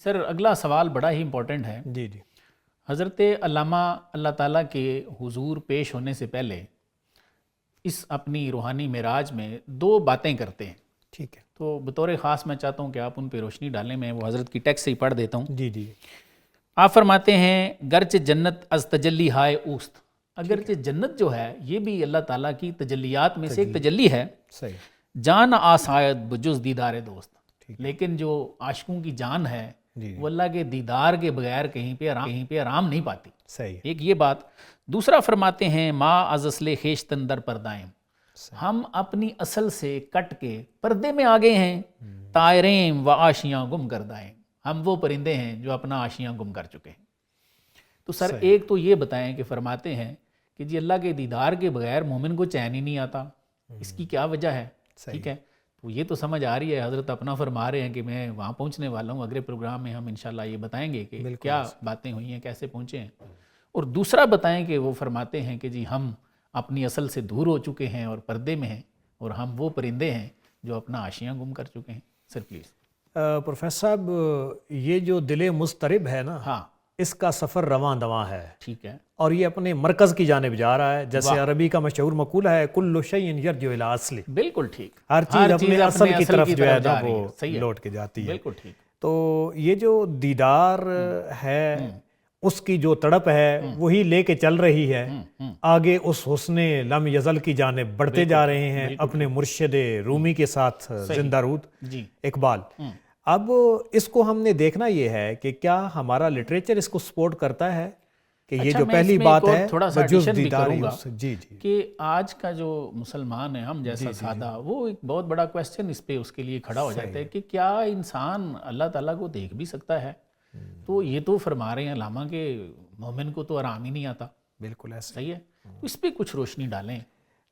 سر اگلا سوال بڑا ہی امپورٹنٹ ہے. جی جی. حضرت علامہ اللہ تعالیٰ کے حضور پیش ہونے سے پہلے اس اپنی روحانی معراج میں 2 باتیں کرتے ہیں. ٹھیک ہے. تو بطور خاص میں چاہتا ہوں کہ آپ ان پہ روشنی ڈالیں. میں وہ حضرت کی ٹیکسٹ سے ہی پڑھ دیتا ہوں. جی جی. آپ فرماتے ہیں گرچہ جنت از تجلی ہائے اوست. اگرچہ جنت جو ہے یہ بھی اللہ تعالیٰ کی تجلیات میں سے ایک تجلی ہے. صحیح. جان آسائد بجز دیدار دوست. لیکن جو عاشقوں کی جان ہے وہ اللہ کے دیدار کے بغیر کہیں پہ آرام نہیں پاتی. صحیح. ایک یہ بات. دوسرا فرماتے ہیں ما از اصل خیشتن در پردائم. ہم اپنی اصل سے کٹ کے پردے میں آ گئے ہیں. طائریں و آشیاں گم کردائیں. ہم وہ پرندے ہیں جو اپنا آشیاں گم کر چکے ہیں. تو سر ایک تو یہ بتائیں کہ فرماتے ہیں کہ جی اللہ کے دیدار کے بغیر مومن کو چین ہی نہیں آتا. اس کی کیا وجہ ہے؟ ٹھیک ہے. تو یہ تو سمجھ آ رہی ہے. حضرت اپنا فرما رہے ہیں کہ میں وہاں پہنچنے والا ہوں. اگلے پروگرام میں ہم انشاءاللہ یہ بتائیں گے کہ کیا باتیں ہوئی ہیں, کیسے پہنچے ہیں. اور دوسرا بتائیں کہ وہ فرماتے ہیں کہ جی ہم اپنی اصل سے دور ہو چکے ہیں اور پردے میں ہیں, اور ہم وہ پرندے ہیں جو اپنا آشیاں گم کر چکے ہیں. Sir please. پروفیسر صاحب, یہ جو دل مضطرب ہے نا, ہاں, اس کا سفر رواں دواں ہے. ٹھیک ہے. اور یہ اپنے مرکز کی جانب جا رہا ہے. جیسے عربی کا مشہور مقولہ ہے کل شیء یرجع الی اصلہ. بالکل ٹھیک. ہر چیز اپنے اصل کی طرف جو ہے نا وہ لوٹ کے جاتی ہے. بالکل ٹھیک. تو یہ جو دیدار ہے اس کی جو تڑپ ہے وہی لے کے چل رہی ہے آگے. اس حسن لم یزل کی جانب بڑھتے جا رہے ہیں اپنے مرشد رومی کے ساتھ زندہ رود اقبال. اب اس کو ہم نے دیکھنا یہ ہے کہ کیا ہمارا لٹریچر اس کو سپورٹ کرتا ہے کہ یہ جو پہلی بات ہے تھوڑا سا بجز ایڈیشن بھی دیدار کروں گا جی جی کہ آج کا جو مسلمان ہے ہم جیسا سادہ, وہ ایک بہت بڑا کویسچن اس پہ اس کے لیے کھڑا ہو جاتا ہے کہ کیا انسان اللہ تعالیٰ کو دیکھ بھی سکتا ہے. تو یہ تو فرما رہے ہیں علامہ کہ مومن کو تو آرام ہی نہیں آتا. بالکل ایسا صحیح ہے. اس پہ کچھ روشنی ڈالیں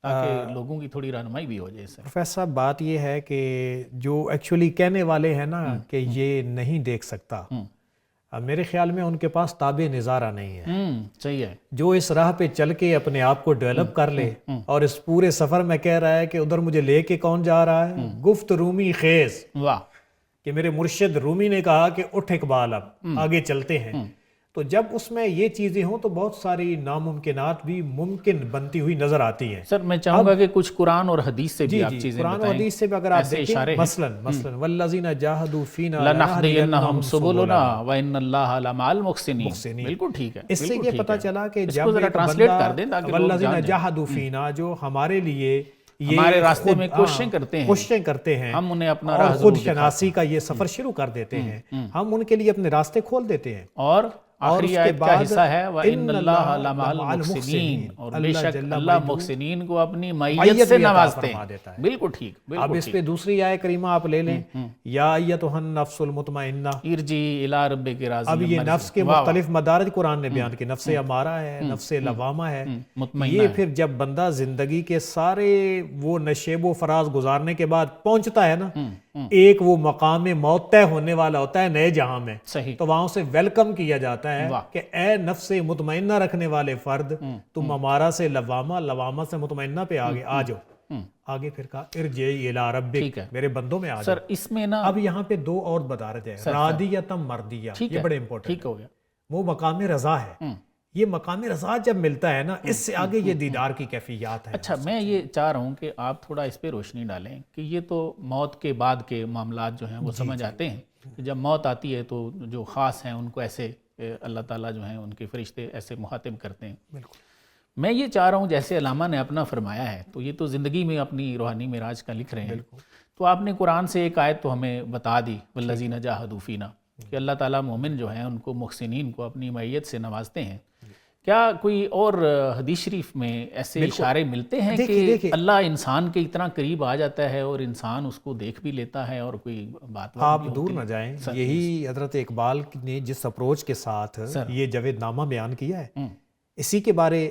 تاکہ لوگوں کی تھوڑی رہنمائی بھی ہو جائے. پروفیسر صاحب بات یہ ہے کہ جو ایکچولی کہنے والے ہیں نا کہ یہ نہیں دیکھ سکتا, میرے خیال میں ان کے پاس تاب نظارہ نہیں ہے. صحیح ہے. جو اس راہ پہ چل کے اپنے آپ کو ڈیولپ کر لے اور اس پورے سفر میں کہہ رہا ہے کہ ادھر مجھے لے کے کون جا رہا ہے, گفت رومی خیز. واہ. کہ میرے مرشد رومی نے کہا کہ اٹھ اقبال اب آگے چلتے ہیں. تو جب اس میں یہ چیزیں ہوں تو بہت ساری ناممکنات بھی ممکن بنتی ہوئی نظر آتی ہیں. سر میں چاہوں گا کہ کچھ قرآن اور حدیث سے بھی آپ چیزیں قرآن و حدیث سے بھی اگر آپ دیکھیں مثلا والذین جاہدوا فینا لنہدینہم سبلنا وان اللہ لمع المحسنین. بالکل ٹھیک ہے. اس سے یہ پتہ چلا کہ جب ٹرانسلیٹ کر دیں تاکہ والذین جاہدوا فینا جو ہمارے لیے ہمارے راستے میں کوششیں کرتے ہیں, ہم انہیں اپنا خود شناسی کا یہ سفر شروع کر دیتے ہیں. ہم ان کے لیے اپنے راستے کھول دیتے ہیں. اور آخری آیت کا حصہ ہے وَإِنَّ اللَّهَ لَمَعَ الْمُحْسِنِينَ, اور بے شک اللہ محسنین کو اپنی معیت سے نوازتے ہیں. بالکل ٹھیک. اب اس پہ دوسری آیت کریمہ آپ لے لیں, یا ایتھا النفس المطمئنہ ارجعی الی ربک راضیہ. اب یہ نفس کے مختلف مدارج قرآن نے بیان کی. نفس امارہ ہے, نفس لوامہ ہے. یہ پھر جب بندہ زندگی کے سارے وہ نشیب و فراز گزارنے کے بعد پہنچتا ہے نا, ایک وہ مقام موت طے ہونے والا ہوتا ہے نئے جہاں میں, تو وہاں اسے ویلکم کیا جاتا ہے کہ اے نفس مطمئنہ رکھنے والے فرد, تم امارہ سے لوامہ, لوامہ سے مطمئنہ پہ آگے آ جاؤ. آگے پھر کہا ارجعی الی ربک, میرے بندوں میں آ جاؤ. سر اس میں نا اب یہاں پہ 2 اور مدارج ہے, راضیۃ مردیہ. یہ بڑے امپورٹنٹ. ٹھیک ہو گیا. وہ مقام رضا ہے. یہ مقام رضا جب ملتا ہے نا, اس سے آگے یہ دیدار کی کیفیات ہے. اچھا, میں یہ چاہ رہا ہوں کہ آپ تھوڑا اس پہ روشنی ڈالیں کہ یہ تو موت کے بعد کے معاملات جو ہیں وہ سمجھ آتے ہیں کہ جب موت آتی ہے تو جو خاص ہیں ان کو ایسے اللہ تعالیٰ جو ہیں ان کے فرشتے ایسے مخاطب کرتے ہیں. بالکل. میں یہ چاہ رہا ہوں جیسے علامہ نے اپنا فرمایا ہے, تو یہ تو زندگی میں اپنی روحانی معراج کا لکھ رہے ہیں. تو آپ نے قرآن سے ایک آیت تو ہمیں بتا دی والذین جاہدوا فینا, کہ اللہ تعالیٰ مومن جو ہیں ان کو محسنین کو اپنی معیت سے نوازتے ہیں. کیا کوئی اور حدیث شریف میں ایسے اشارے ملتے ہیں کہ اللہ انسان کے اتنا قریب آ جاتا ہے اور انسان اس کو دیکھ بھی لیتا ہے, اور کوئی بات آپ دور نہ جائیں. یہی حضرت اقبال نے جس اپروچ کے ساتھ یہ جاوید نامہ بیان کیا ہے, اسی کے بارے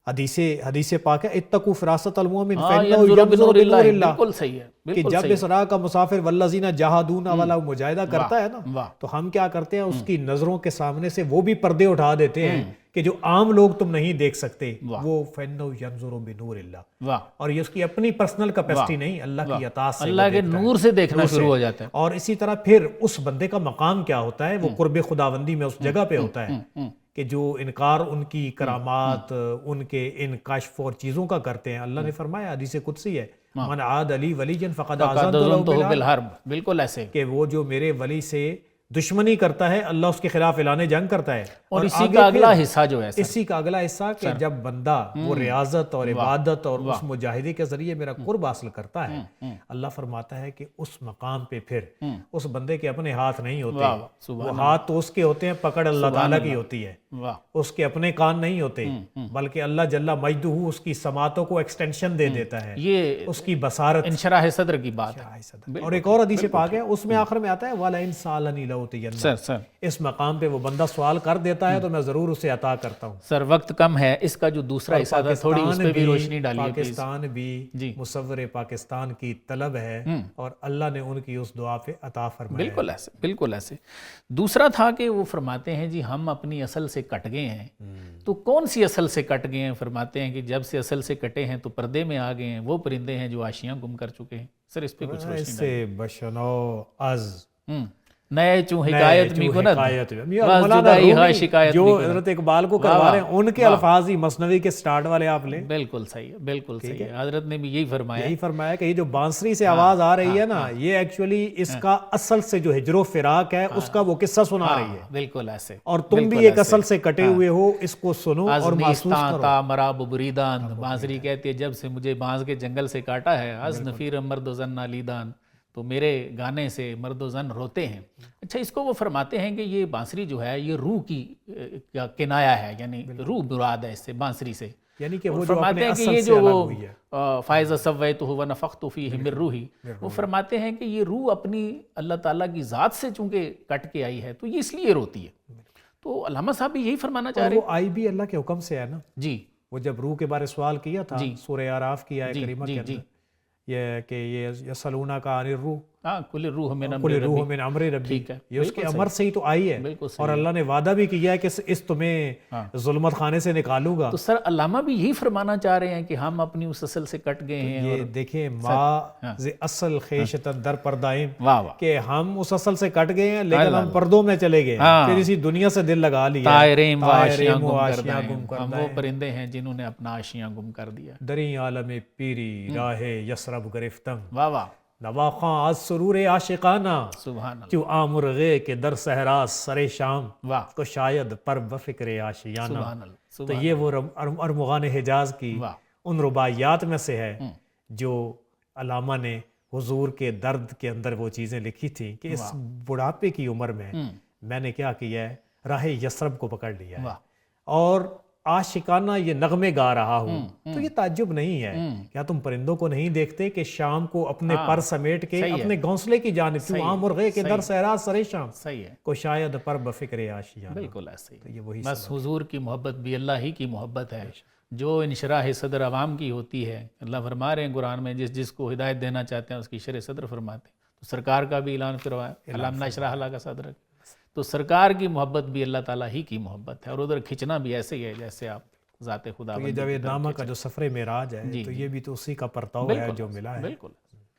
حدیث پاک ہے اتقوا فراست المؤمن ہاں، فإنه ینظر ينظر بنور بنور اللہ، اللہ، بالکل صحیح ہے، کہ بالکل جب صحیح اس راہ کا مسافر والذین جاہدون والا مجاہدہ کرتا ہے نا، واہ، تو ہم کیا کرتے ہیں، اس کی نظروں کے سامنے سے وہ بھی پردے اٹھا دیتے ہیں کہ جو عام لوگ تم نہیں دیکھ سکتے، وہ فإنه ينظر بنور اللہ، واہ، اور یہ اس کی اپنی پرسنل کیپیسٹی نہیں، اللہ کی عطا سے اللہ کے نور سے دیکھنا شروع ہو جاتا ہے۔ اور اسی طرح پھر اس بندے کا مقام کیا ہوتا ہے، وہ قرب خداوندی میں اس جگہ پہ ہوتا ہے کہ جو انکار ان کی کرامات، ان کے ان کشف اور چیزوں کا کرتے ہیں۔ اللہ نے فرمایا حدیث قدسی ہے، من عاد علی ولیًا فقد آذنت له بالحرب، بالکل ایسے، کہ وہ جو میرے ولی سے دشمنی کرتا ہے، اللہ اس کے خلاف اعلان جنگ کرتا ہے۔ اور اسی کا اگلا حصہ جو ہے اسی کا اگلا حصہ کہ جب بندہ وہ ریاضت اور عبادت اور اس مجاہدے کے ذریعے میرا قرب حاصل کرتا ہے، اللہ فرماتا ہے کہ اس مقام پہ پھر اس بندے کے اپنے ہاتھ نہیں ہوتے، وہ ہاتھ تو اس کے ہوتے ہیں، پکڑ اللہ تعالیٰ کی ہوتی ہے، واہ، اس کے اپنے کان نہیں ہوتے، بلکہ اللہ جل مجدہ اس کی سماعتوں کو ایکسٹینشن دے دیتا ہے، یہ اس کی بصارت۔ انشراح صدر کی بات ہے۔ اور ایک اور حدیث پاک ہے، اس میں آخر میں آتا ہے وَلَئِن سَأَلَنِي لَأُعْطِيَنَّهُ، سر اس مقام پہ وہ بندہ سوال کر دیتا ہے تو میں ضرور اسے عطا کرتا ہوں۔ سر وقت کم ہے، اس کا جو دوسرا حصہ تھا تھوڑی اس پہ بھی روشنی ڈالیے پلیز۔ پاکستان بھی مصور پاکستان کی طلب ہے اور اللہ نے ان کی اس دعا پہ عطا فرمایا۔ بالکل ایسے، بالکل ایسے۔ دوسرا تھا کہ وہ فرماتے ہیں جی ہم اپنی اصل سے کٹ گئے ہیں، تو کون سی اصل سے کٹ گئے ہیں؟ فرماتے ہیں کہ جب سے اصل سے کٹے ہیں تو پردے میں آ گئے ہیں، وہ پرندے ہیں جو آشیاں گم کر چکے ہیں۔ سر اس پہ کچھ روشنی اس سے بشنو از نئے چوں حکایت می کند مولانا رومی جو حضرت اقبال کو کروا رہے ہیں، ان کے الفاظ ہی مثنوی کے سٹارٹ والے آپ لیں۔ بالکل صحیح ہے، بالکل صحیح ہے، حضرت نے بھی یہی فرمایا، یہی فرمایا کہ یہ جو بانسری سے آواز آ رہی ہے نا، یہ ایکچولی اس کا اصل سے جو ہجر و فراق ہے اس کا وہ قصہ سنا رہی ہے، بالکل ایسے۔ اور تم بھی ایک اصل سے کٹے ہوئے ہو، اس کو سنو اور محسوس کرو۔ تا مراب بریدان، بانسری کہتی ہے جب سے مجھے بانس کے جنگل سے کاٹا ہے، از نفیر مرد و زن نالیدان، تو میرے گانے سے مرد و زن روتے ہیں۔ اچھا، اس کو وہ فرماتے ہیں کہ یہ بانسری جو ہے یہ روح کی کنایا ہے، یعنی روح مراد ہے اس سے، بانسری سے، یعنی کہ وہ فرماتے ہیں کہ یہ جو وہ فائز سویتہ ونفخت فیہ من روحی، وہ فرماتے ہیں کہ یہ روح اپنی اللہ تعالیٰ کی ذات سے چونکہ کٹ کے آئی ہے تو یہ اس لیے روتی ہے۔ تو علامہ صاحب بھی یہی فرمانا چاہ رہے ہیں۔ وہ آئی بھی اللہ کے حکم سے ہے نا جی، وہ جب روح کے بارے سوال کیا تھا سورہ اعراف کی آیت کریمہ کے اندر، یہ کہ یہ یسألونک عن الروح، کل روح من امر ربی، یہ اس کے امر سے ہی تو آئی ہے، اور اللہ نے وعدہ بھی کیا ہے کہ اس تمہیں ظلمت خانے سے نکالوں گا۔ تو سر علامہ بھی یہی فرمانا چاہ رہے ہیں کہ ہم اپنی اس اصل سے کٹ گئے ہیں۔ یہ دیکھیں ما ز اصل خیشتن در پردائم، واہ واہ، کہ ہم اس اصل سے کٹ گئے ہیں لیکن ہم پردوں میں چلے گئے، پھر اسی دنیا سے دل لگا لیا۔ طائریم و آشیاں و آشیاں گم کر دائیں، ہم وہ پرندے ہیں جنہوں نے اپنا آشیاں گم کر دیا۔ دری عالم پیری راہ یسرب گرفتم، واہ واہ، نواخاں از سرور عاشقانہ، سبحان اللہ، کیوں آمرغے کے در صحرا سر شام، واہ، کو شاید پر بفکر عاشیانہ۔ سبحان اللہ، تو یہ وہ ارمغان حجاز کی ان رباعیات میں سے ہے جو علامہ نے حضور کے درد کے اندر وہ چیزیں لکھی تھیں کہ اس بڑھاپے کی عمر میں نے کیا کیا ہے، راہ یسرب کو پکڑ لیا ہے اور عاشقانہ یہ نغمے گا رہا ہوں۔ تو یہ تعجب نہیں ہے، کیا تم پرندوں کو نہیں دیکھتے کہ شام کو اپنے پر سمیٹ کے اپنے گھونسلے کی جانب، کیوں عام مرغے کے در صحرا سر شام، صحیح ہے، کو شاید پر بفکر عاشیانہ۔ بالکل ایسے ہی، یہ وہی بس حضور کی محبت بھی اللہ ہی کی محبت ہے جو انشراح صدر عوام کی ہوتی ہے۔ اللہ فرما رہے ہیں قرآن میں جس کو ہدایت دینا چاہتے ہیں اس کی شرح صدر فرماتے ہیں، تو سرکار کا بھی اعلان فرمایا، علام نشرح اللہ کا صدر، تو سرکار کی محبت بھی اللہ تعالیٰ ہی کی محبت ہے، اور ادھر کھنچنا بھی ایسے ہی ہے جیسے آپ ذات خدا یہ جاوید نامہ کا جو سفر معراج ہے تو یہ بھی تو اسی کا پرتاؤ ہے جو ملا ہے۔ بالکل۔